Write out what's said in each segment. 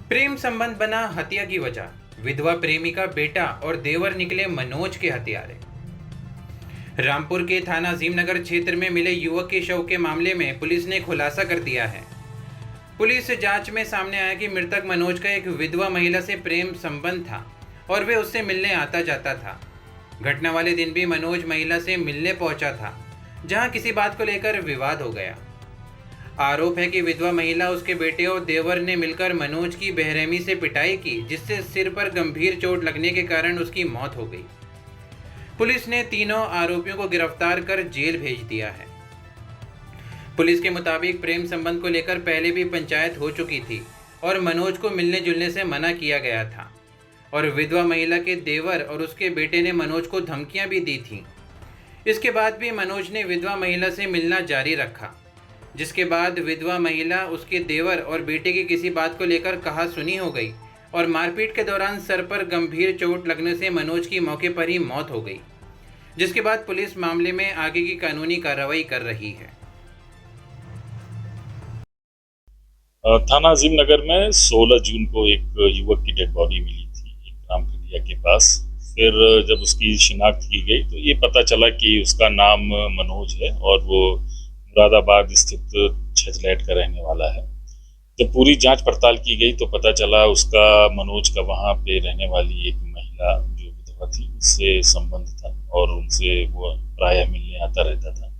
प्रेम संबंध बना हत्या की वजह। विधवा प्रेमी का बेटा और देवर निकले मनोज के हत्यारे। रामपुर के थाना अजीमनगर क्षेत्र में मिले युवक के शव के मामले में पुलिस ने खुलासा कर दिया है। पुलिस जांच में सामने आया कि मृतक मनोज का एक विधवा महिला से प्रेम संबंध था और वे उससे मिलने आता जाता था। घटना वाले दिन भी मनोज महिला से मिलने पहुंचा था, जहां किसी बात को लेकर विवाद हो गया। आरोप है कि विधवा महिला, उसके बेटे और देवर ने मिलकर मनोज की बेरहमी से पिटाई की, जिससे सिर पर गंभीर चोट लगने के कारण उसकी मौत हो गई। पुलिस ने तीनों आरोपियों को गिरफ्तार कर जेल भेज दिया है। पुलिस के मुताबिक प्रेम संबंध को लेकर पहले भी पंचायत हो चुकी थी और मनोज को मिलने जुलने से मना किया गया था और विधवा महिला के देवर और उसके बेटे ने मनोज को धमकियां भी दी थीं। इसके बाद भी मनोज ने विधवा महिला से मिलना जारी रखा, जिसके बाद विधवा महिला, उसके देवर और बेटे की किसी बात को लेकर कहा सुनी हो गई और मारपीट के दौरान सर पर गंभीर चोट लगने से मनोज की मौके पर ही मौत हो गई, जिसके बाद पुलिस मामले में आगे की कानूनी कार्रवाई कर रही है। थाना अजीमनगर में 16 जून को एक युवक की डेड बॉडी मिली थी एक ग्राम खड़िया के पास। फिर जब उसकी शिनाख्त की गई तो ये पता चला कि उसका नाम मनोज है और वो मुरादाबाद स्थित छजलैट का रहने वाला है। जब पूरी जांच पड़ताल की गई तो पता चला उसका, मनोज का वहाँ पे रहने वाली एक महिला जो विधवा थी उससे संबंध था और उनसे वो प्रायः मिलने आता रहता था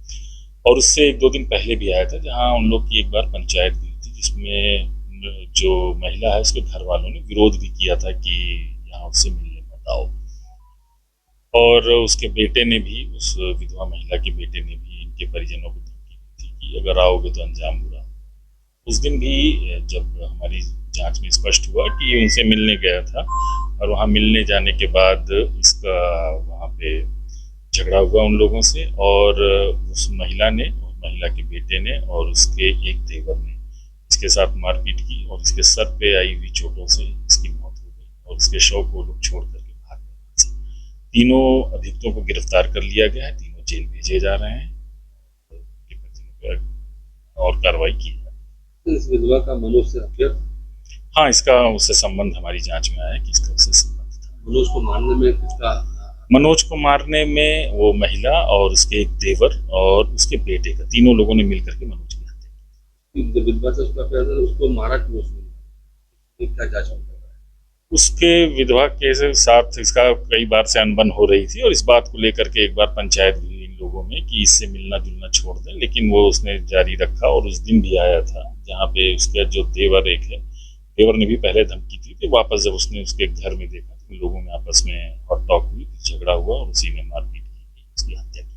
और उससे 1-2 दिन पहले भी आया था, जहाँ उन लोग की एक बार पंचायत हुई थी, जिसमें जो महिला है उसके घर वालों ने विरोध भी किया था कि यहाँ उससे मिलने मत आओ। और उसके बेटे ने भी, उस विधवा महिला के बेटे ने भी इनके परिजनों को धमकी दी थी कि अगर आओगे तो अंजाम बुरा। उस दिन भी जब हमारी जांच में स्पष्ट हुआ कि ये उनसे मिलने गया था और वहाँ मिलने जाने के बाद इसका वहाँ पे झगड़ा हुआ उन लोगों से और उस महिला ने, महिला के बेटे ने और उसके एक देवर ने इसके साथ मारपीट की और इसके सर पे आई हुई चोटों से इसकी मौत हो गई और उसके शव को लोग छोड़ करके भाग गए। तीनों अभियुक्तों को गिरफ्तार कर लिया गया है, तीनों जेल भेजे जा रहे हैं और कार्रवाई की है। इस विधवा का मनोज से अफेयर? हाँ, इसका उससे संबंध हमारी जांच में आया है कि इसका उससे संबंध था। मनोज को मारने में किसका? मनोज को मारने में वो महिला और उसके एक देवर और उसके बेटे का, तीनों लोगों ने मिलकर के मनोज की हत्या की। विधवा से उसका अफेयर था, उसको मारा क्यों उसने? क्या जांच में कर रहा है? उसके विधवा के साथ इसका कई बार से अनबन हो रही थी और इस बात को लेकर के एक बार पंचायत हुई इन लोगों में कि इससे मिलना जुलना छोड़ दें, लेकिन वो उसने जारी रखा और उस दिन भी आया था जहाँ पे उसका जो देवर एक है, देवर ने भी पहले धमकी दी थी। वापस जब उसने उसके घर में देखा तो लोगों में आपस में हॉट टॉक हुई, झगड़ा हुआ और उसी में मारपीट की, उसकी हत्या की।